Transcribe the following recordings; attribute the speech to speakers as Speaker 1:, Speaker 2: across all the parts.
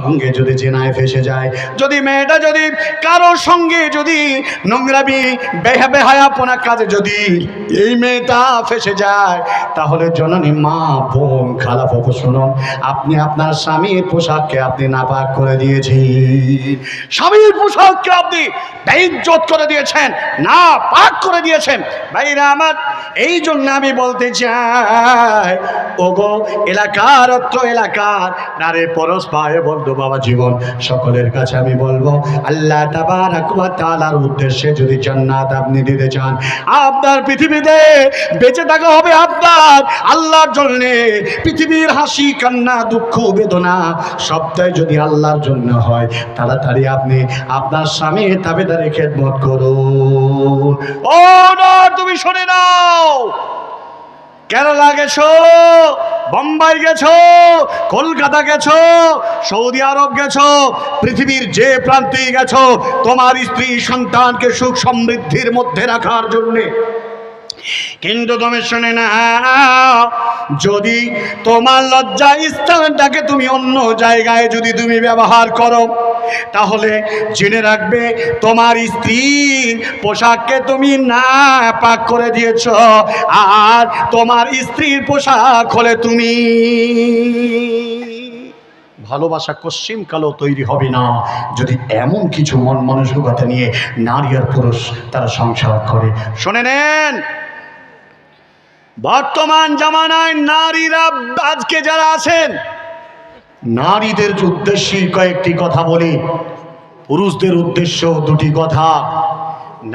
Speaker 1: সঙ্গে যদি জেনায় ফেসে যায়, যদি মেয়েটা যদি কারোর সঙ্গে যদি নোংরামি বেহায়াপনা কাজে যদি এই মেয়েটা ফেসে যায়, তাহলে জননী মা বোন খালাফু শুনুন, আপনি আপনার স্বামীর পোশাককে আপনি নাপাক করে দিয়েছেন, স্বামীর পোশাককে আপনি বেইজ্জত করে দিয়েছেন, না পাক করে দিয়েছেন। ভাইরা আমার, এই জন্য আমি বলতে চাই, ওগো এলাকার অত্র এলাকার নারে পরশ পায়ে বলতো বাবা জীবন সকলের কাছে আমি বলবো, আল্লাহ তাবারাক ওয়া তাআলার উদ্দেশ্যে যদি জান্নাত আপনি দিতে চান, আপনার পৃথিবীতে বেঁচে থাকা হবে আপনার আল্লাহর জন্য। পৃথিবীর হাসি কান্না দুঃখ বেদনা সবটাই যদি আল্লাহর জন্য হয়, তাড়াতাড়ি আপনি আপনার স্বামীর তাবেদারি খেদমত করুন। ও না, তুমি শুনে নাও, কেরালা গেছো, বোম্বাই গেছো, কলকাতা গেছো, সৌদি আরব গেছো, পৃথিবীর যে প্রান্তে গেছো, তোমার স্ত্রী সন্তানকে সুখ সমৃদ্ধির মধ্যে রাখার জন্যে, কিন্তু তুমি শুনে না, যদি তোমার লজ্জা স্থানটাকে তুমি অন্য জায়গায় যদি তুমি ব্যবহার করো, তাহলে জেনে রাখবে তোমার স্ত্রীর পোশাককে তুমি না পাক করে দিয়েছ, আর তোমার স্ত্রীর পোশাক হলে তুমি ভালোবাসা কশ্চিন কালো তৈরি হবে না, যদি এমন কিছু মন মানসিকতা নিয়ে নারী আর পুরুষ তারা সংসার করে। শুনে নেন, বর্তমান জামানায় নারীরা আজকে যারা আছেন, নারীদের উদ্দেশ্যে কয়েকটি কথা বলি, পুরুষদের উদ্দেশ্যেও দুটি কথা।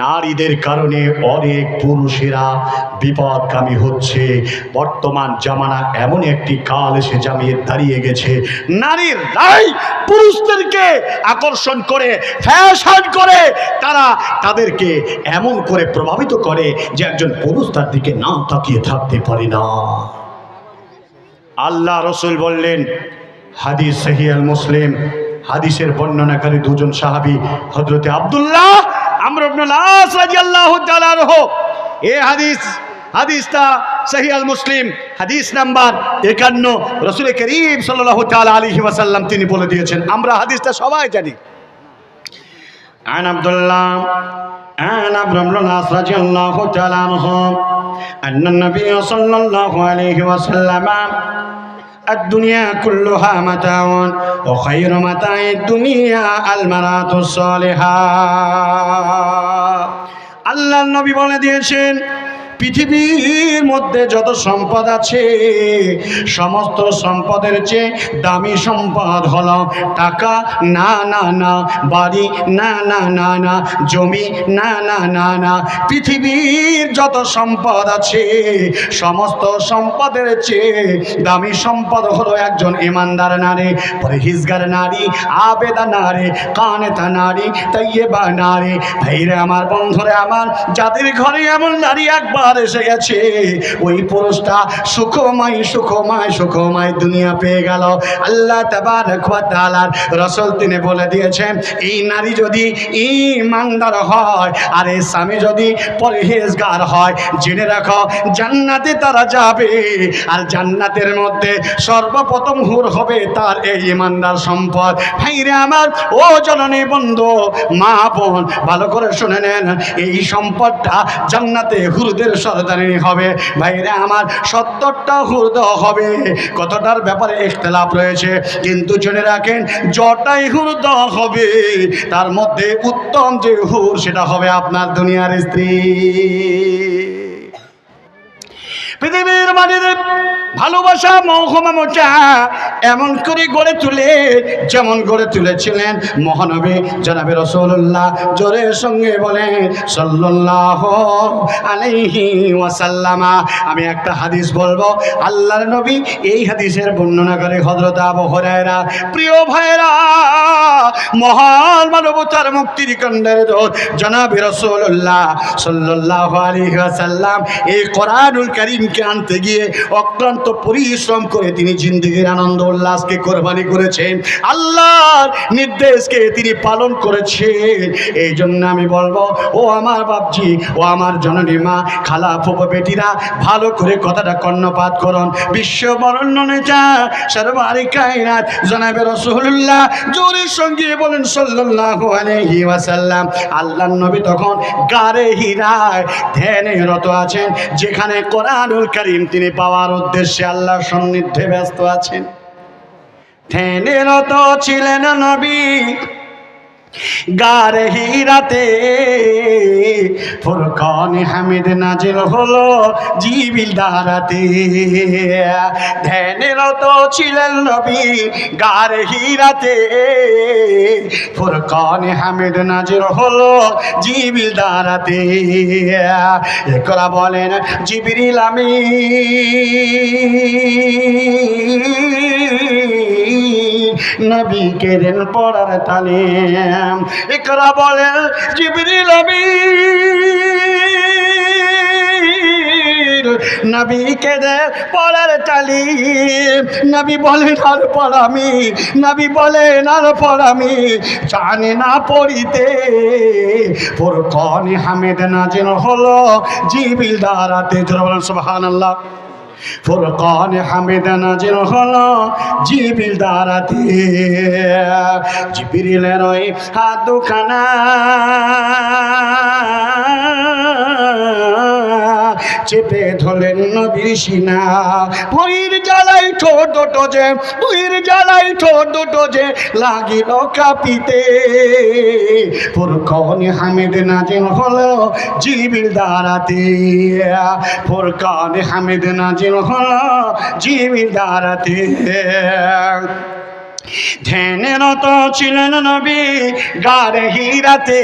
Speaker 1: নারীদের কারণে অনেক পুরুষেরা বিপদগামী হচ্ছে। বর্তমান জামানা এমন একটি কাল এসে জামিয়ে দাঁড়িয়ে গেছে, নারীরাই পুরুষদেরকে আকর্ষণ করে ফ্যাশন করে তারা তাদেরকে এমন করে প্রভাবিত করে যে একজন পুরুষ তার দিকে না তাকিয়ে থাকতে পারে না। আল্লাহ রসুল বললেন, হাদিস সহিহ আল মুসলিম, হাদিসের বর্ণনাকারী দুজন সাহাবী হযরতে আব্দুল্লাহ আমর ইবনে আস রাদিয়াল্লাহু তাআলা আনহু, এই হাদিসটা সহিহ আল মুসলিম হাদিস নাম্বার 51, রাসূল করিম সাল্লাল্লাহু তাআলা আলাইহি ওয়াসাল্লাম তিনি বলে দিয়েছেন, আমরা হাদিসটা সবাই জানি। আন আব্দুল্লাহ عن عمرو بن العاص رضي الله تعالى عنه أن النبي صلى الله عليه وسلم الدنيا كلها متاع وخير متاع الدنيا المرأة الصالحة। আল্লাহ নবী বলে দিয়েছেন, পৃথিবীর মধ্যে যত সম্পদ আছে সমস্ত সম্পদের চেয়ে দামি সম্পদ হলো টাকা, না না না, বাড়ি, না না না না, জমি, না না না না, পৃথিবীর যত সম্পদ আছে সমস্ত সম্পদের চেয়ে দামি সম্পদ হলো একজন ইমানদার নারী, পরহেজগার নারী, আবেদা নারী, কানেতা নারী, তাইয়্যিবা নারী। ভাইরে আমার, বন্ধুরে আমার, যাদের ঘরে এমন নারী একবার এসে গেছে, ওই পুরুষটা সুখময় সুখময় সুখময় দুনিয়া পেয়ে গেল। আল্লাহ তাবারক ওয়া তাআলার রাসূল তিনি বলে দিয়েছেন, এই নারী যদি ঈমানদার হয় আর এই স্বামী যদি পরহেজগার হয়, জেনে রাখো জান্নাতে তারা যাবে, আর জান্নাতের মধ্যে সর্বপ্রথম হুর হবে তার এই ঈমানদার সম্পদ। ভাইরে আমার, ও জননী বন্ধু, মা বোন, ভালো করে শুনে নেন, এই সম্পদটা জান্নাতে হুরদের সরদারিনী হবে। ভাইরে আমার, 70টা হুর দেওয়া হবে, কতটার ব্যাপারে ইখতিলাফ রয়েছে, কিন্তু জেনে রাখেন যটাই হুর দেওয়া হবে তার মধ্যে উত্তম যে হুর সেটা হবে আপনার দুনিয়ার স্ত্রী। পৃথিবীর মাটিতে ভালোবাসা মহমা মোচা এমন করে গড়ে তুলে, যেমন গড়ে তুলেছিলেন মহানবী জনাবে রাসূলুল্লাহ, জোরের সঙ্গে বলেন সাল্লাল্লাহু আলাইহি ওয়াসাল্লাম। আমি একটা হাদিস বলবো, আল্লাহর নবী এই হাদিসের বর্ণনা করে হযরত আবু হুরায়রা। প্রিয় ভাইরা, মহান মানবতার মুক্তির কান্ডারে দূত জনাবে রাসূলুল্লাহ সাল্লাল্লাহু আলাইহি ওয়াসাল্লাম এই কোরআনুল কারীমকে আনতে গিয়ে অক্লান্ত পরিশ্রম করে তিনি জিন্দেগির আনন্দ উল্লাসকে কোরবানি করেছেন, আল্লাহর নির্দেশকে তিনি পালন করেছেন। এই জন্য আমি বলবো, ও আমার বাপজি, ও আমার জননী মা, খালা ফুফু বেটিরা, ভালো করে কথাটা কর্ণপাত করুন। বিশ্ব বরেণ্য নেতা সরওয়ারে কায়নাত জনাবে রাসূলুল্লাহ জোরের সঙ্গে বলেন সাল্লাল্লাহু আলাইহি ওয়াসাল্লাম, আল্লাহর নবী তখন গারে হিরায় ধ্যানে রত আছেন, যেখানে কোরআনুল কারীম তিনি পাওয়ার উদ্দেশ্যে আল্লাহর সান্নিধ্যে ব্যস্ত আছেন। ধ্যানে রত ছিলেন নবী গারে হিরাতে, ফুরকান হামিদ নাজিল হলো জিবিল দারাতে। ধ্যানে রত ছিলেন নবী গারে হিরাতে, ফুরকান হামিদ নাজিল হলো জিবিল দারাতে। একরা বলেন জিবরিল আমিন নবীকে দেন পড়ার তালিম। একরা বলেন জিবরিল আমিন নবীকে দেন পড়ার তালিম। নবী বলেন আর পড়ামি, নবী বলেন আর পড়ামি জানি না পড়িতে। ফুরকান হামিদ নাজিল হলো জিবরিল দারাতে। জোরে বলেন সুবহানাল্লাহ। ফুরকান হামিদ নাজিল হলো জিবরিল দারাতে। জিবরিলের ওই হাত দুখানা চেপে ধরলেন নবীর সিনা। ভুঁইর জ্বালাই ঠোঁট দুটো যে, ভুঁইর জ্বালাই ঠোঁট দুটো যে লাগিল কাঁপিতে। ফুরকান হামিদ নাজিল হলো জিবরিল দারাতে। ফুরকান হামিদ নাজিল হলো জিবরিল দারাতে। ধ্যানে রত ছিলেন নবী গারে হিরাতে,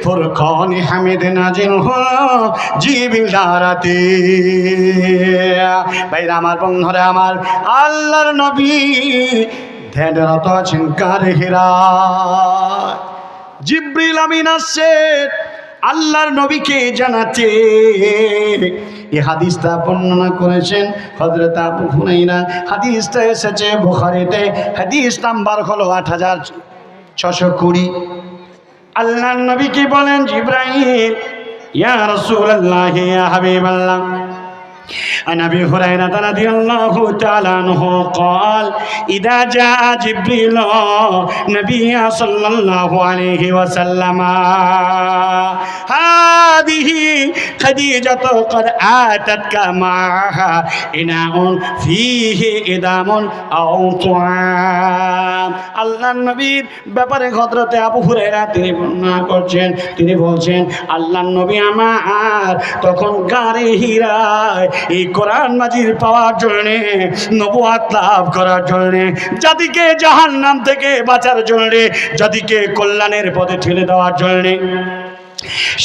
Speaker 1: ফুরকান হামিদ নাজিল হলো জিবরিল দারাতে। ভাইরা আমার, বন্ধুরা আমার, আল্লাহর নবী ধ্যানে রত আছেন গারে হিরা। জিবরিল আমিন আসছেন আল্লাহর নবীকে জানাতে। এই হাদিসটা বর্ণনা করেছেন হযরত আবু হুরায়রা। হাদিসটা এসেছে বুখারীতে, হাদিস নাম্বার হলো 8620। আল্লাহর নবী কি বলেন, জিবরাইল ইয়া রাসূলুল্লাহ ইয়া হাবিবাল্লাহ। عن ابي هريره رضي الله تعالى عنه قال اذا جاء جبريل نبي صلى الله عليه وسلم هذه خديجه قد اتتك معها اناء فيه ادام او طعام। আল্লাহর নবীর ব্যাপারে হযরতে আবু হুরায়রা তিনি বর্ণনা করছেন, তিনি বলছেন আল্লাহর নবী আমার তখন গারে হিরায় এই কোরআন মাজিদ পাওয়ার জন্যে, নবুয়াত লাভ করার জন্যে, জাতিকে জাহান্নাম থেকে বাঁচার জন্যে, জাতিকে কল্যাণের পথে ঠেলে দেওয়ার জন্যে,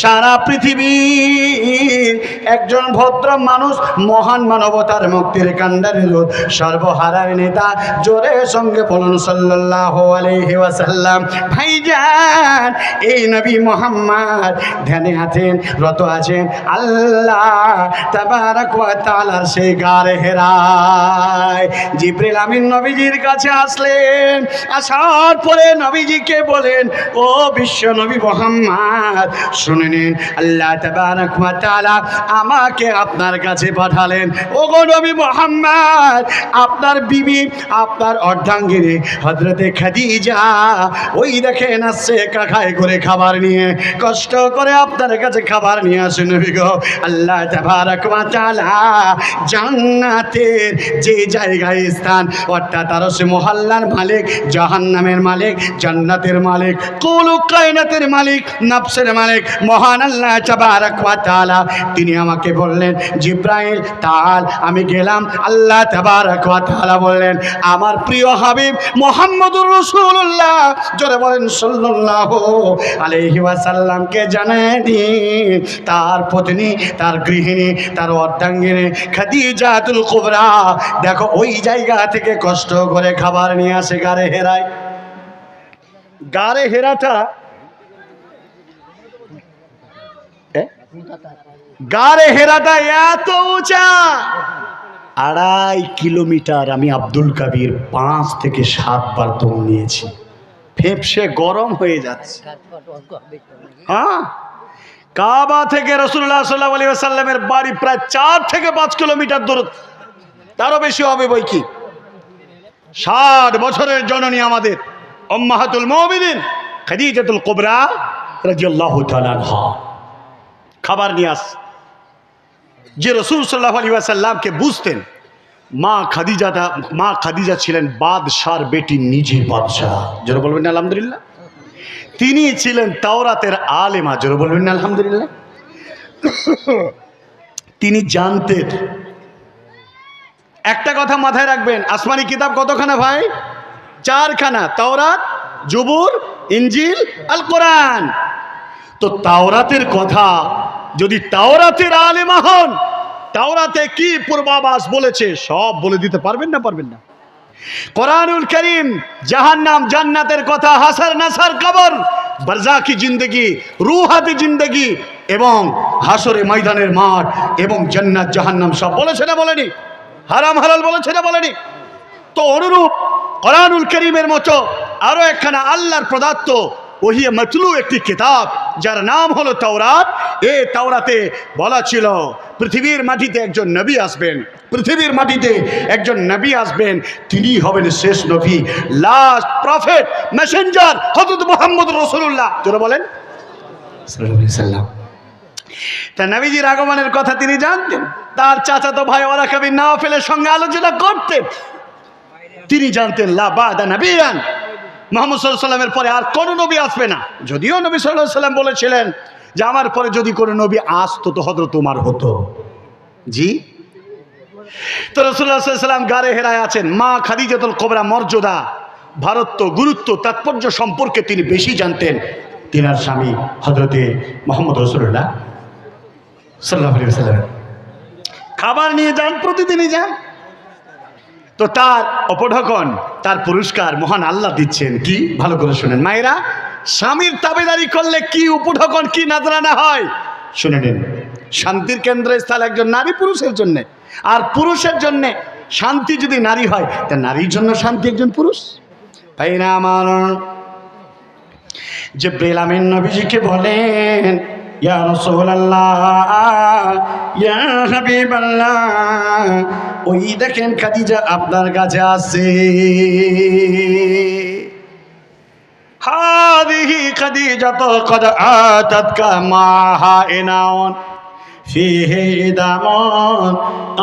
Speaker 1: সারা পৃথিবীর একজন ভদ্র মানুষ, মহান মানবতার মুক্তির কান্ডারের সর্বহারার নেতা, জোরে সঙ্গে বলুন সাল্লাল্লাহু আলাইহি ওয়াসাল্লাম। ভাইজান, এই নবী মুহাম্মদ ধ্যানে আছেন, রত আছেন আল্লাহ তাবারক ওয়া তাআলার সেই গারে হেরায়। জিবরিল আমিন নবীজির কাছে আসলেন, আসার পরে নবীজিকে বলেন, ও বিশ্ব নবী মুহাম্মদ শুনে নিন, আল্লাহ তাবারক ওয়া তাআলা আমাকে আপনার কাছে পাঠালেন। ওগো নবী মুহাম্মদ, আপনার বিবি, আপনার অর্ধাঙ্গিনী হযরতে খাদিজা ওই দেখেন আসছে কাখায় করে খাবার নিয়ে, কষ্ট করে আপনার কাছে খাবার নিয়ে আসে নবী গো। আল্লাহ তাবারক ওয়া তাআলা জান্নাতের যে জায়গায় স্থান, অর্থাৎ আরশে মহল্লার মালিক, জাহান্নামের মালিক, জান্নাতের মালিক, কুলু কায়নাতের মালিক, নফসের মালিক মহান আল্লাহ তাবারক ওয়া তাআলা তিনি আমাকে বললেন, জিবরাইল তাল। আমি গেলাম, আল্লাহ তাবারক ওয়া তাআলা বললেন, আমার প্রিয় হাবিব মুহাম্মদুর রাসূলুল্লাহ, জোরে বলেন সাল্লাল্লাহু আলাইহি ওয়াসাল্লামকে জানিয়ে দিন তার পত্নী, তার গৃহিণী, তার অর্ধাঙ্গিনী খাদিজাতুল কুবরা দেখো ওই জায়গা থেকে কষ্ট করে খাবার নিয়ে আসে গারে হেরায়। গারে হেরাটা গারে হেরাটা এত উঁচা, 2.5 কিলোমিটার। আমি আব্দুল কাবির 5 থেকে 7 বার দৌড় নিয়েছি, ফেঁপসে গরম হয়ে যাচ্ছে। হ্যাঁ, কাবা থেকে রাসূলুল্লাহ সাল্লাল্লাহু আলাইহি ওয়াসাল্লামের বাড়ি প্রায় 4 থেকে 5 কিলোমিটার দূরত্ব, তারও বেশি হবে বই কি। 60 বছরের জননী আমাদের উম্মাহাতুল মুমিনিন খাদিজাতুল কুবরা রাদিয়াল্লাহু তাআলা আনহা খাবার নিয়ে আস, যে রাসূল সাল্লাল্লাহু আলাইহি ওয়াসাল্লামকে বুঝতেন। মা খাদিজা ছিলেন বাদশার বেটি, নিজে বাদশাহ, যারা বলবেন না আলহামদুলিল্লাহ। তিনি ছিলেন তাওরাতের আলেমা, যারা বলবেন না আলহামদুলিল্লাহ। তিনি জানতেন, একটা কথা মাথায় রাখবেন, আসমানি কিতাব কতখানা ভাই? 4খানা, তাওরাত, জবুর, ইনজিল, আল কোরআন। তো তাওরাতের কথা, যদি তাওরাতের আলেমা হন, তাওরাতে কি পূর্বাভাস বলেছে সব বলে দিতে পারবেন না? পারবেন না। কোরআনুল কারীম জাহান্নাম জান্নাতের কথা, হাসার নাসার কবর, বারজাকি জিন্দগি, রুহাতি জিন্দগি এবং হাসরে ময়দানের মাঠ এবং জান্নাত জাহান্নাম সব বলেছে না বলেনি? হারাম হালাল বলেছে না বলেনি? তো অনুরূপ কোরআনুল কারীমের মতো আরো একখানা আল্লাহর প্রদত্ত ওহিয়ে মাতলু একটি কিতাব, যার নাম হলো তাওরাত। এই তাওরাতে বলা ছিল পৃথিবীর মাটিতে একজন নবী আসবেন, পৃথিবীর মাটিতে একজন নবী আসবেন, তিনি হবেন শেষ নবী, লাস্ট প্রফেট, মেসেঞ্জার, হযরত মুহাম্মদ রাসূলুল্লাহ, যারা বলেন সাল্লাল্লাহু আলাইহি সাল্লাম। তা নবীজির আগমনের কথা তিনি জানতেন, তার চাচাতো ভাই ওয়ারাকা বিন নাওফেলের সঙ্গে আলোচনা করতেন। তিনি জানতেন লা বাদা নবিয়ান, মুহাম্মদ সাল্লাল্লাহু আলাইহি সাল্লামের পরে আর কোন নবী আসবে না। যদিও নবী সাল্লাল্লাহু আলাইহি সাল্লাম বলেছিলেন যে আমার পরে যদি কোনো নবী আসতো তো হযরত ওমর হতো। জি, তো রাসূলুল্লাহ সাল্লাল্লাহু আলাইহি সাল্লাম গারে হেরায় আছেন। মা খাদিজাতুল কুবরা মর্যাদা, ভারত্ব, গুরুত্ব, তাৎপর্য সম্পর্কে তিনি বেশি জানতেন। তিনার স্বামী হযরতে মুহাম্মদ রাসূলুল্লাহ সাল্লাল্লাহু আলাইহি ওয়াসাল্লাম খাবার নিয়ে যান, প্রতিদিনই যান। তো তার অপঢকন, তার পুরস্কার মহান আল্লাহ দিচ্ছেন। কি? ভালো করে শুনেন মায়েরা, স্বামীর তাবেদারি করলে কি উপঢকন, কি নাজরানা হয় শুনে নিন। শান্তির কেন্দ্রস্থল একজন নারী পুরুষের জন্য, আর পুরুষের জন্য শান্তি যদি নারী হয়, তা নারীর জন্য শান্তি একজন পুরুষ। তাই না আমার জিবরিল আমিন নবীজিকে বলেন, ইয়া রাসূলুল্লাহ, ইয়া হাবিবাল্লাহ, ওই দেখেন খাদিজা আপনার কাছে আসছে। হাদিহি খাদিজাতু কদ আতাতকা মাহা ইনাউন ফিহি দামুন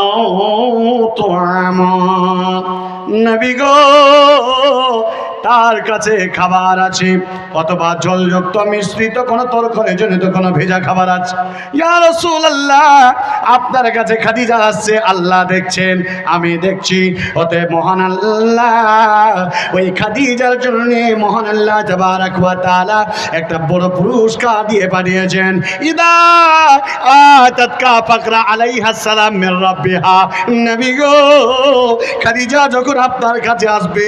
Speaker 1: আও তুআমুন। নবী গো, তার কাছে খাবার আছে, অথবা জলযুক্ত মিশ্রিত কোনো তরকারি জনিত কোনো ভেজা খাবার আছে। ইয়া রাসূলুল্লাহ, আপনার কাছে খাদিজা আসছে, আল্লাহ দেখছেন, আমি দেখছি। অতএব মহান আল্লাহ ওই খাদিজার জন্য মহান আল্লাহ তাবারাক ওয়া তাআলা একটা বড় পুরস্কার দিয়ে পাঠিয়েছেন। ইদা আতাতকা ফাকরা আলাইহা সালাম মির রাব্বিহা। নবী গো, খাদিজা যখন আপনার কাছে আসবে,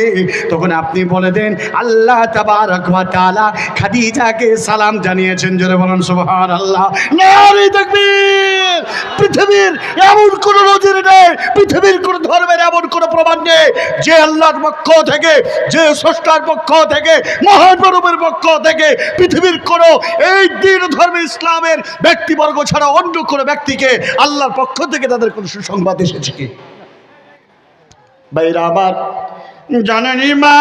Speaker 1: তখন আপনি বলে দেন আল্লাহ তাবারাক ওয়া তাআলা খাদিজাকে সালাম জানিয়েছেন। জোরে বলুন সুবহানাল্লাহ, নারে তাকবীর। পৃথিবীর এমন কোন নজির নেই, পৃথিবীর কোন ধর্মের এমন কোন প্রমাণ নেই যে আল্লাহর পক্ষ থেকে, যে স্রষ্টার পক্ষ থেকে, মহাপ্রভুর পক্ষ থেকে পৃথিবীর কোন এই দিন ধর্মে ইসলামের ব্যক্তিবর্গ ছাড়া অন্য কোন ব্যক্তিকে আল্লাহর পক্ষ থেকে তাদের কোন সুসংবাদ এসেছে কি? ভাইরা আমার, জানেনই মা,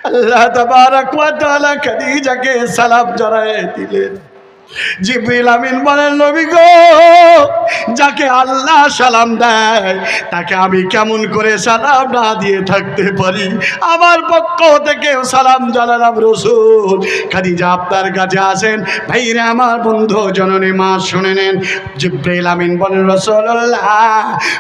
Speaker 1: আল্লাহ তাবারাক ওয়া তাআলা খাদিজাকে সালাম জানায় দিলেন। জিবরিল আমিন বলেন, নবী গো, যাকে আল্লাহ সালাম দেয় তাকে আমি কেমন করে সালাম না দিয়ে থাকতে পারি? আমার পক্ষ থেকে সালাম জানালাম রাসূল। খাদিজা আপনার কাছে আসেন। ভাইরা আমার, বন্ধু জননী মা, শুনে নেন। জিবরিল আমিন বলেন, রাসূলুল্লাহ,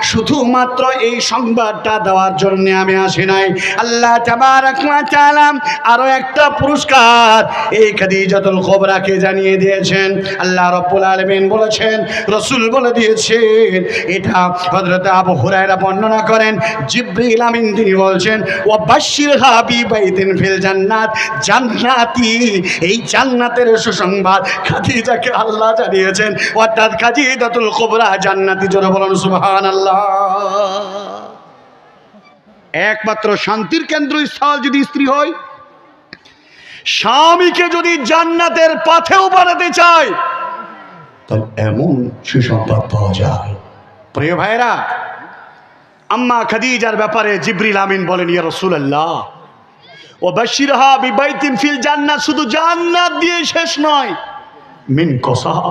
Speaker 1: শুধুমাত্র এই সংবাদটা দেওয়ার জন্য আমি আসি নাই। আল্লাহ তাবারাক ওয়া তাআলা আরো একটা পুরস্কার এই খাদিজাতুল কুবরাকে জানিয়ে দিয়েছেন। বলেছেন, আল্লাহ রাব্বুল আলামিন বলেছেন, রাসূল বলে দিয়েছেন। এটা হযরত আবু হুরায়রা বর্ণনা করেন, জিবরিল আমিন তিনি বলছেন, ওয়া বাশশিরহা বিবাইতিন ফিল জান্নাত, জান্নাতি, এই জান্নাতের সুসংবাদ খাদিজাকে আল্লাহ জানিয়েছেন। অর্থাৎ খাদিজাতুল কুবরা জান্নাতি। জোরে বলুন সুবহানাল্লাহ। একমাত্র শান্তির কেন্দ্রস্থল যদি স্ত্রী হয়, স্বামীকে যদি জান্নাতের পথেও বাড়াতে চায়, তাহলে এমন সুসংবাদ পাওয়া যায়। প্রিয় ভাইরা, আম্মা খাদিজার ব্যাপারে জিবরিল আমিন বলেন, ইয়া রাসূলুল্লাহ ওয়া বাশশিরহা বিবাইতিন ফিল জান্নাত, শুধু জান্নাত দিয়ে শেষ নয়, মিন কসাব,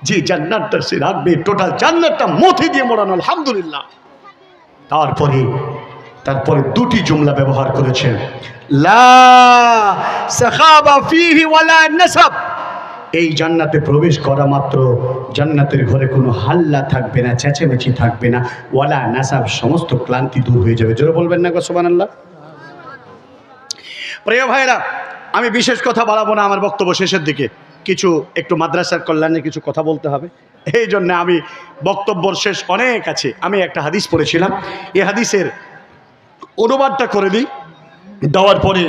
Speaker 1: যে জান্নাতটা সে রাখবে টোটাল জান্নাতটা মথি দিয়ে মোড়ানো। আলহামদুলিল্লাহ। তারপরে দুটি জুমলা ব্যবহার করেছেন, লা সাখাবা ফিহি ওয়ালা নাসাব, এই জান্নাতে প্রবেশ করা মাত্র জান্নাতের ঘরে কোনো হাল্লা থাকবে না, চেঁচামেচি থাকবে না, ওয়ালা নাসাব, সমস্ত ক্লান্তি দূর হয়ে যাবে। জোরে বলবেন না গো সুবহানাল্লাহ। প্রিয় ভাইরা, আমি বিশেষ কথা বাড়াবো না, আমার বক্তব্য শেষের দিকে কিছু একটু মাদ্রাসার কল্যাণে কিছু কথা বলতে হবে, এই জন্য আমি বক্তব্যর শেষ অনেক আছে। আমি একটা হাদিস পড়েছিলাম, এই হাদিসের অনুবাদটা করে দিই, দেওয়ার পরে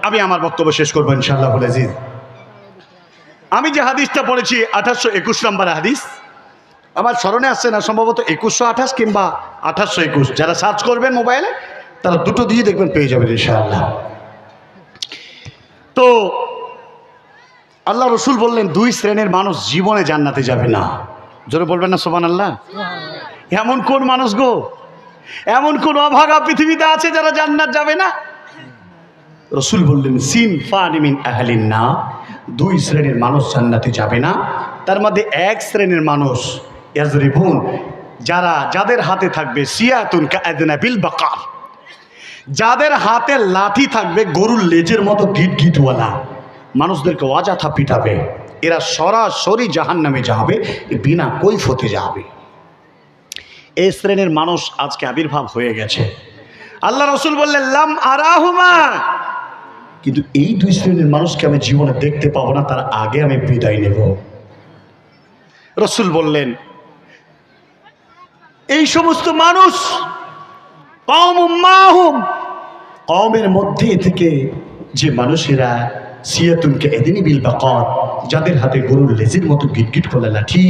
Speaker 1: আমি আমার বক্তব্য শেষ করবো ইনশাআল্লাহুল আজিজ। আমি যে হাদিসটা পড়েছি 1821 নম্বর হাদিস, আমার স্মরণে আসছে না, সম্ভবত 2128 কিংবা 1821। যারা সার্চ করবেন মোবাইলে তারা দুটো দিয়ে দেখবেন, পেয়ে যাবেন ইনশাআল্লাহ। তো আল্লাহ রসুল বললেন, দুই শ্রেণীর মানুষ জীবনে জান্নাতে যাবে না। জোরে বলবেন না সুবহানাল্লাহ। এমন কোন মানুষ গো, এমন কোন অভাগা পৃথিবীতে আছে যারা জান্নাত যাবে না? রসুল বললেন, সিনফানি মিন আহলিন নার, দুই শ্রেণীর মানুষ জান্নাতে যাবে না। তার মধ্যে এক শ্রেণীর মানুষ, ইয়াজরিবুন, যাদের হাতে থাকবে সিয়াতুন কাআদনাবিল বাকার, যাদের হাতে লাঠি থাকবে গরুর লেজের মতো গিট গিটওয়ালা, মানুষদেরকে অযথা পিটাবে, এরা সরাসরি জাহান্নামে যাবে, বিনা কৈফিয়তে যাবে। এই শ্রেণীর মানুষ আজকে আবির্ভাব হয়ে গেছে। আল্লাহ রসুল বললেন, লাম আরাহুমা, কিন্তু এই দুই শ্রেণীর মানুষকে আমি জীবনে দেখতে পাবো না, তার আগে আমি বিদায় নেব। রসুল বললেন, এই সমস্ত মানুষ কওমুম মাহুম, কওমের মধ্যে থেকে যে মানুষেরা সিয়াতুনকে এদিনী বিল বাকার, যাদের হাতে গরুর লেজের মতো গিটগিট করে লাঠি,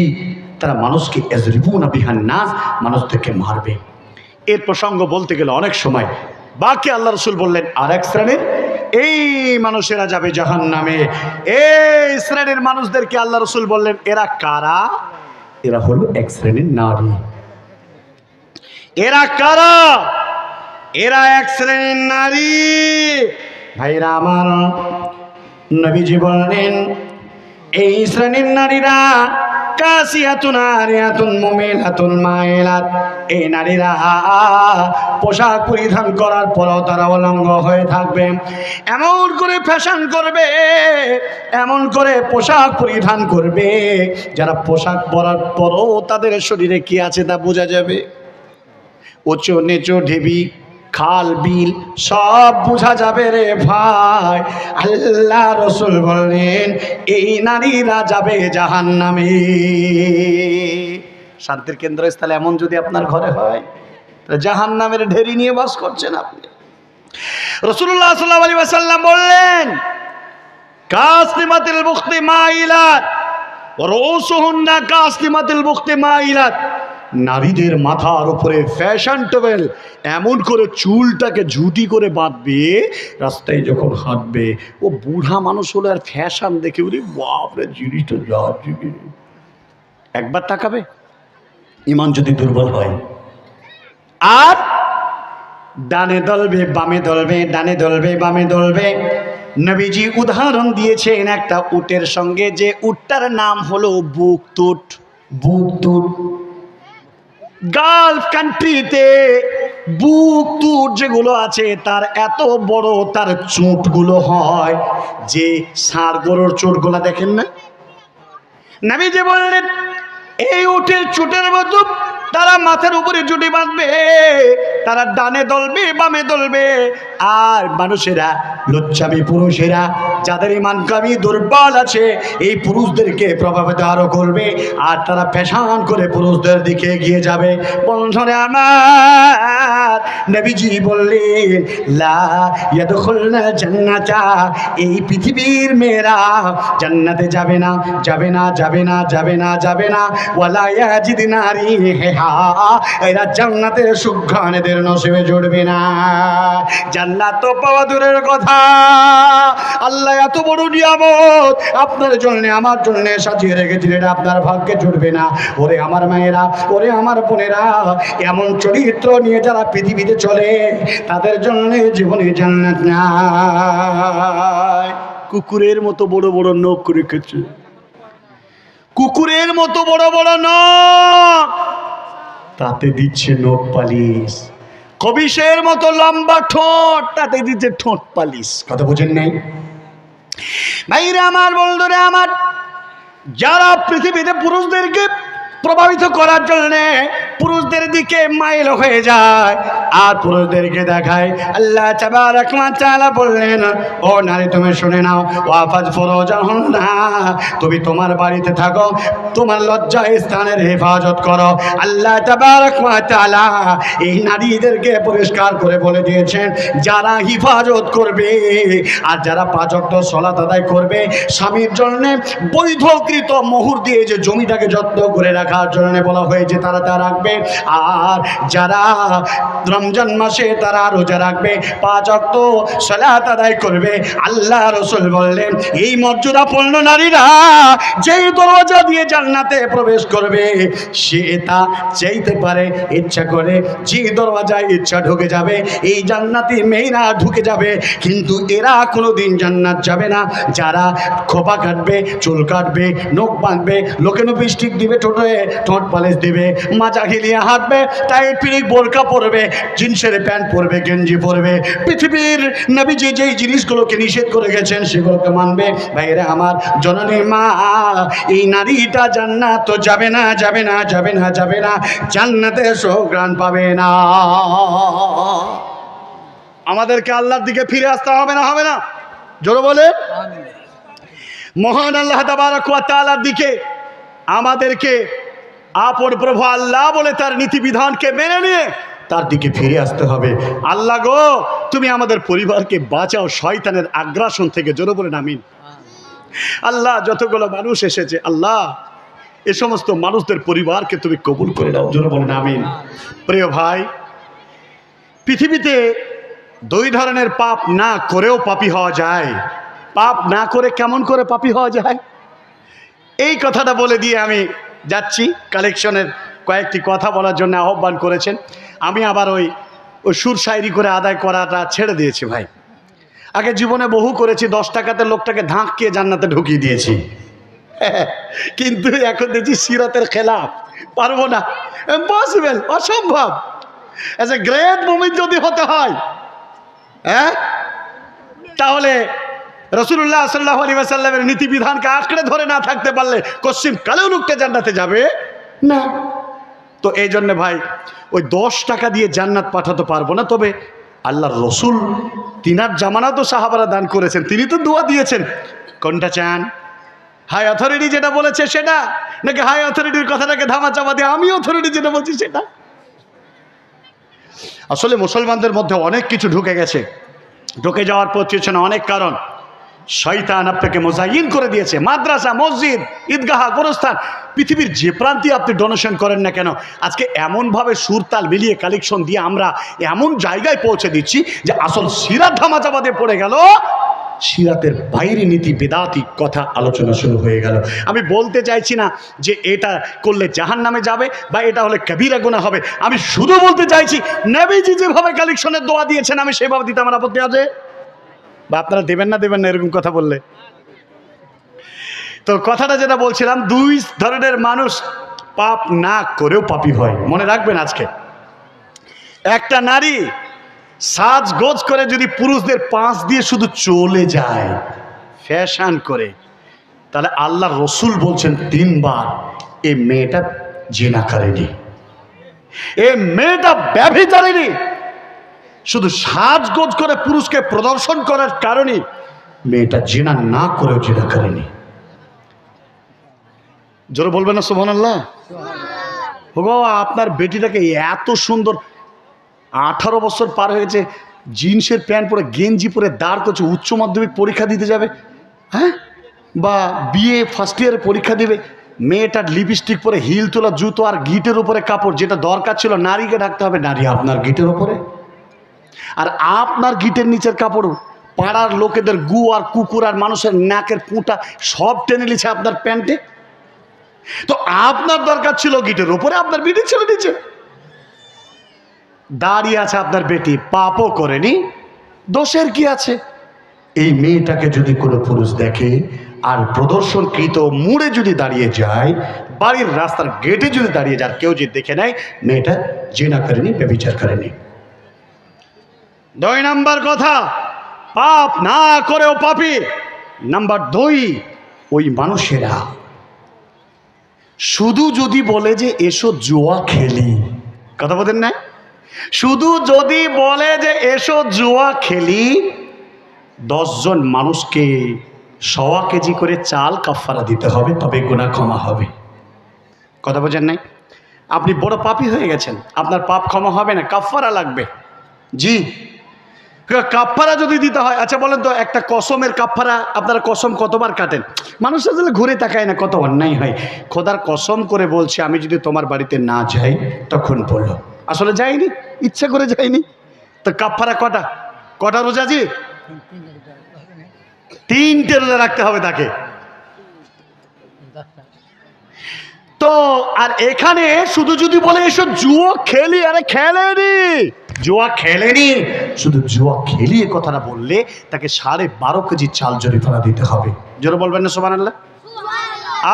Speaker 1: তারা মানুষকে ইয়াজরিবুনা বিহান নাস, মানুষদেরকে মারবে। এর প্রসঙ্গ বলতে গেলে অনেক সময়, বাকি আল্লাহ রসুল বললেন আর এক শ্রেণীর, এই মানুষেরা যাবে জাহান্নামে। এই শ্রেণীর মানুষদেরকে আল্লাহ রসুল বললেন, এরা কারা? এরা হলো এক শ্রেণীর নারী। এরা কারা? এরা এক শ্রেণীর নারী। ভাইরা আমার, নবীজি বললেন, এই শ্রেণীর নারীরা কাসিয়াতুন আরিয়াতুন মুমিলাতুন মাইলাত, এই নারীরা পোশাক পরিধান করার পরও তারা অলঙ্গ হয়ে থাকবে, এমন করে ফ্যাশন করবে, এমন করে পোশাক পরিধান করবে, যারা পোশাক পরার পরও তাদের শরীরে কি আছে তা বোঝা যাবে। উঁচু নিচু ঢিবি খাল বিল সব বোঝা যাবে রে ভাই। আল্লাহ রসুল বললেন, এই নারীরা যাবে জাহান্নামে। শান্তির কেন্দ্রস্থলে এমন যদি আপনার ঘরে হয়, জাহান্নামের ঢেরি নিয়ে বাস করছেন আপনি। রাসূলুল্লাহ সাল্লাল্লাহু আলাইহি ওয়াসাল্লাম বললেন, কাসলিমাতুল বুখতি মাইলাত ওয়া রুসুহুন্না কাসলিমাতুল বুখতি মাইলাত, নারীদের মাথার উপরে ফ্যাশন টেবিল, এমন করে চুলটাকে ঝুটি করে বাঁধবে, রাস্তায় যখন হাঁটবে, ও বুড়া মানুষ হলে আর ফ্যাশন দেখে বলি, বাপরে জিনিসটা যা, একবার তাকাবে, ইমান যদি দুর্বল হয়। আর ডানে দলবে বামে দলবে, ডানে দলবে বামে দলবে। নবীজি উদাহরণ দিয়েছেন একটা উটের সঙ্গে, যে উটটার নাম হলো বুকতুট। বুকতুট গালফ কান্ট্রিতে বুকতুট যেগুলো আছে, তার এত বড় তার চোটগুলো হয়, যে ষাঁড় গরুর চোটগুলো দেখেন না। নবীজি বললেন, এই উটের চোটের মতো তারা মাথার উপরে জুটি বাঁধবে, তারা ডানে দলবে বামে দলবে, আর মানুষেরা লুচ্ছামি পুরুষেরা যাদের ইমান কামি দুর্বল আছে এই পুরুষদেরকে প্রভাবিত আরো করবে, আর তারা ফ্যাশন করে পুরুষদের দিকে এগিয়ে যাবে। বন্ধুরা আমার, নবীজি বললেন লা ইয়াদখুলনা জান্নাতা, এই পৃথিবীর মেয়েরা জান্নাতে যাবে না, যাবে না, যাবে না, যাবে না, যাবে না। ওয়ালা ইয়াজিদনা রিহা, এরা জান্নাতের সুঘ্রাণ এদের নসিবে জুড়বে না। জান্নাত তো পাওয়া দূরের কথা, আল্লাহ এত বড় নিয়ামত আপনার জন্য আমার জন্য সাজিয়ে রেখেছেন, এটা আপনার ভাগ্যে জুড়বে না। ওরে আমার মায়েরা, ওরে আমার বোনেরা, এমন চরিত্র নিয়ে যারা পৃথিবীতে চলে তাদের জন্য জীবনে জান্নাত নাই। কুকুরের মতো বড় বড় নখ রেখেছে, কুকুরের মতো বড় বড় নখ, তাতে দিচ্ছে নখ পালিশ। কবিশের মতো লম্বা ঠোঁট, তাতে দিচ্ছে ঠোঁট পালিশ। কথা বুঝেন নাই ভাইরা আমার, বন্ধুরা আমার, যারা পৃথিবীতে পুরুষদেরকে প্রভাবিত করার জন্য পুরুষদের দিকে মাইল হয়ে যায় আর পুরুষদেরকে দেখায়, আল্লাহ তাবারাক ওয়া তাআলা বললেন, ও নারী তুমি শুনে নাও, ওয়াফাজ ফুরুজাহুন্না, তুমি তোমার বাড়িতে থাকো, তোমার লজ্জা স্থানের হেফাজত করো। আল্লাহ তাবারাক ওয়া তাআলা এই নারীদেরকে পরিষ্কার করে বলে দিয়েছেন, যারা হিফাজত করবে আর যারা পাঁচ ওয়াক্ত সালাত আদায় করবে, স্বামীর জন্য বৈধকৃত মোহর দিয়ে যে জমিটাকে যত্ন করে রাখার জন্য বলা হয়েছে তারা তা রাখবে। আর যারা রমজান মাসে তারা রোজা রাখবে, পাঁচ ওয়াক্ত সালাত আদায় করবে, আল্লাহ রাসূল বললেন এই মর্যাদাপূর্ণ নারীরা যেই দরজা দিয়ে জান্নাতে প্রবেশ করবে সে তা চাইতে পারে, ইচ্ছা করে যে দরজায় ইচ্ছা ঢুকে যাবে, এই জান্নাতি মেয়েরা ঢুকে যাবে। কিন্তু এরা কোনোদিন জান্নাত যাবে না যারা খোপা কাটবে, চুল কাটবে, নখ বাঁধবে, লোকে লিপস্টিক দিবে, ঠোঁটে ঠোঁট পালিশ দিবে, মাজা হিলিয়ে হাঁটবে, টাইট পিরিক বোরকা পরবে, জিন্সের প্যান্ট পরবে, গেঞ্জি পরবে, পৃথিবীর নবীজি যেই জিনিসগুলোকে নিষেধ করে গেছেন সেগুলোকে মানবে। ভাইরা আমার, জননী মা, এই নারীটা জান্নাত তো যাবে না, যাবে না, যাবে না, যাবে না, জান্নাতে সুঘ্রাণ পাবে না। আমাদেরকে আল্লাহর দিকে ফিরে আসতে হবে না, হবে না? জোরে বলে মহান আল্লাহ তাবারাক ওয়া তাআলার দিকে আমাদেরকে আপন প্রভু আল্লাহ বলে তার নীতিবিধানকে মেনে নিয়ে তার দিকে ফিরে আসতে হবে। আল্লাহ গো, তুমি আমাদের পরিবারকে বাঁচাও শয়তানের আগ্রাসন থেকে। জোরে বলেন আমিন। আল্লাহ, যতগুলো মানুষ এসেছে আল্লাহ, এ সমস্ত মানুষদের পরিবারকে তুমি কবুল করে দাও। জোরে বলেন আমিন। প্রিয় ভাই, পৃথিবীতে দুই ধরনের পাপ না করেও পাপী হওয়া যায়। পাপ না করে কেমন করে পাপী হওয়া যায়, এই কথাটা বলে দিয়ে আমি যাচ্ছি। কালেকশনের কয়েকটি কথা বলার জন্য আহ্বান করেছেন, আমি আবার ওই সুর শায়রি করে আদায় করাটা ছেড়ে দিয়েছি। ভাই, আগে জীবনে বহু করেছি, 10 টাকাতে লোকটাকে ধাঁকিয়ে জান্নাতে ঢুকিয়ে দিয়েছি, কিন্তু এখন দেখছি সিরাতের খেলাফ, পারবো না, ইম্পসিবল, অসম্ভব। অ্যাজ এ গ্রেট মুমিন যদি হতে হয়, হ্যাঁ, তাহলে রাসূলুল্লাহ সাল্লাল্লাহু আলাইহি ওয়াসাল্লামের নীতিবিধানকে আঁকড়ে ধরে না থাকতে পারলে কসম কালেও লোকটা জান্নাতে যাবে না। তো এই জন্য ভাই, ওই 10 টাকা দিয়ে জান্নাত পাঠাতে পারবো না, তবে আল্লাহর রসুল তিনার জামানা তো সাহাবারা দান করেছেন, তিনি তো দোয়া দিয়েছেন। কোনটা চান? হাই অথরিটি যেটা বলেছে সেটা, নাকি হাই অথরিটির কথাটাকে ধামা চাপা দিয়ে আমি অথরিটি যেটা বলছি সেটা? আসলে মুসলমানদের মধ্যে অনেক কিছু ঢুকে গেছে, ঢুকে যাওয়ার পিছনে অনেক কারণ। শয়তান আপনাকে মোজাইন করে দিয়েছে। মাদ্রাসা, মসজিদ, ঈদগাহ, গোরস্থান, পৃথিবীর যে প্রান্তে আপনি ডোনেশন করেন না কেন, আজকে এমনভাবে সুরতাল মিলিয়ে কালেকশন দিয়ে আমরা এমন জায়গায় পৌঁছে দিচ্ছি যে আসল সিরাত ধামাচাপাতে পড়ে গেল, সিরাতের বাইরে নীতি বেদাতি কথা আলোচনা শুরু হয়ে গেল। আমি বলতে চাইছি না যে এটা করলে জাহান্নামে যাবে বা এটা হলে কবিরা গুনাহ হবে, আমি শুধু বলতে চাইছি নবীজি যেভাবে কালেকশনের দোয়া দিয়েছেন আমি সেভাবে দিতে আমার আপত্তি আছে? বা আপনারা দেবেন না দেবেন না এরকম কথা বললে? তো কথাটা যেটা বলছিলাম, দুই ধরনের মানুষ পাপ না করেও পাপী হয়, মনে রাখবেন। আজকে একটা নারী সাজগোজ করে যদি পুরুষদের পাশ দিয়ে শুধু চলে যায় ফ্যাশন করে, তাহলে আল্লাহ রসুল বলছেন 3 বার এই মেয়েটা জিনাকারিনী, এই মেয়েটা ব্যভিচারিণী, শুধু সাজগোজ করে পুরুষকে প্রদর্শন করার কারণে মেয়েটা জিনা না করেও জিনা করেনি। জোরে বলবেন না সুবহানাল্লাহ। ওগো আপনার বেটিটাকে এত সুন্দর 18 বছর পার হয়েছে, জিন্সের প্যান্ট পরে গেঞ্জি পরে দাঁড় করছে, উচ্চ মাধ্যমিক পরীক্ষা দিতে যাবে, হ্যাঁ, বা বিএ ফার্স্ট ইয়ারে পরীক্ষা দিবে, মেয়েটার লিপস্টিক পরে হিল তোলা জুতো আর গিটের উপরে কাপড়, যেটা দরকার ছিল নারীকে ঢাকতে হবে, নারী আপনার গিটের উপরে, আর আপনার গিটের নিচের কাপড় পাড়ার লোকেদের গু আর কুকুর আর মানুষের নাকের পুঁটা সব টেনে নিচ্ছে আপনার প্যান্টে। তো আপনার দরকার ছিল গিটের উপরে, আপনার বেটি ছিল নিচে। দাঁড়িয়ে আছে আপনার বেটি, পাপও করেনি, দোষের কি আছে? এই মেয়েটাকে যদি কোনো পুরুষ দেখে আর প্রদর্শনকৃত মুড়ে যদি দাঁড়িয়ে যায়, বাড়ির রাস্তার গেটে যদি দাঁড়িয়ে যায়, কেউ যদি দেখে নেয় মেয়েটা জিনা করেনি, ব্যভিচার করেনি। 2 নাম্বার কথা, পাপ না করেও পাপী। নাম্বার 2, ওই মানুষেরা শুধু যদি বলে যে এসো জুয়া খেলি, কথা বলেন না, শুধু যদি বলে যে এসো জুয়া খেলি, 10 জন মানুষকে 1.25 কেজি করে চাল কাফারা দিতে হবে, তবে গুনাহ ক্ষমা হবে। কথা বোঝেন নাই? আপনি বড় পাপী হয়ে গেছেন, আপনার পাপ ক্ষমা হবে না, কাফারা লাগবে। জি, কাফারা যদি দিতে হয়, আচ্ছা বলেন তো, একটা কসমের কাফারা আপনারা কসম কতবার কাটেন? মানুষ আসলে ঘুরে তাকায় না, কত অন্যায় হয়। খোদার কসম করে বলছে, আমি যদি তোমার বাড়িতে না যাই, তখন বললো আসলে যাইনি, ইচ্ছা করে যাইনি। তো কাফারা কটা রোজা? জি, 3টে রোজা রাখতে হবে তাকে। তো আর এখানে শুধু যদি বলে এসো জুয়া খেলি, আরে খেলেনি, জুয়া খেলেনি, শুধু জুয়া খেলি এ কথাটা বললে তাকে 12.5 কেজি চাল জরিমানা দিতে হবে। জোরে বলবেন না সুবহানাল্লাহ।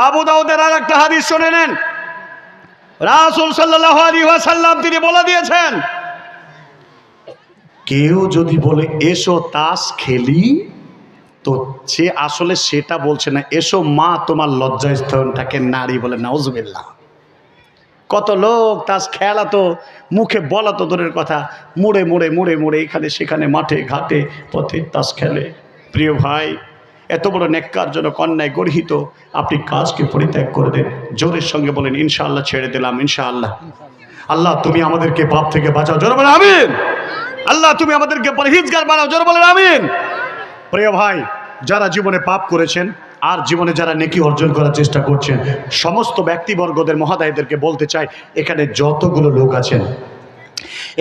Speaker 1: আবু দাউদের আর একটা হাদিস শুনে নেন, রাসূল সাল্লাল্লাহু আলাইহি ওয়াসাল্লাম তিনি বলে দিয়েছেন, কেউ যদি বলে এসো তাস খেলি, তো সে আসলে সেটা বলছে না, এসো মা তোমার লজ্জাস্থানটাকে নারী বলে, নাউজুবিল্লাহ। কত লোক তাস খেলাতো, মুখে বলা তো দূরের কথা, মুড়ে মুড়ে মুড়ে মুড়ে এখানে সেখানে মাঠে ঘাটে পথে তাস খেলে। প্রিয় ভাই, এত বড় নেককারজনক অন্যায় গর্হিত আপনি কাজকে পরিত্যাগ করে দেন। জোরের সঙ্গে বলেন ইনশাআল্লাহ, ছেড়ে দিলাম ইনশাআল্লাহ। আল্লাহ তুমি আমাদেরকে পাপ থেকে বাঁচাও, জোরে বলেন আমিন। আল্লাহ তুমি আমাদেরকে পরহেজগার বানাও, জোরে বলেন আমিন। প্রিয় ভাই, যারা জীবনে পাপ করেছেন আর জীবনে যারা নেকি অর্জন করার চেষ্টা করছেন, সমস্ত ব্যক্তিবর্গদের মহোদয়দেরকে বলতে চাই, এখানে যতগুলো লোক আছেন,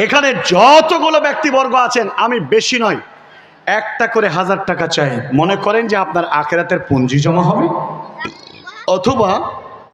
Speaker 1: এখানে যতগুলো ব্যক্তিবর্গ আছেন, আমি বেশি নয়, একটা করে 1000 টাকা চাই। মনে করেন যে আপনার আখিরাতের পুঁজি জমা হবে, অথবা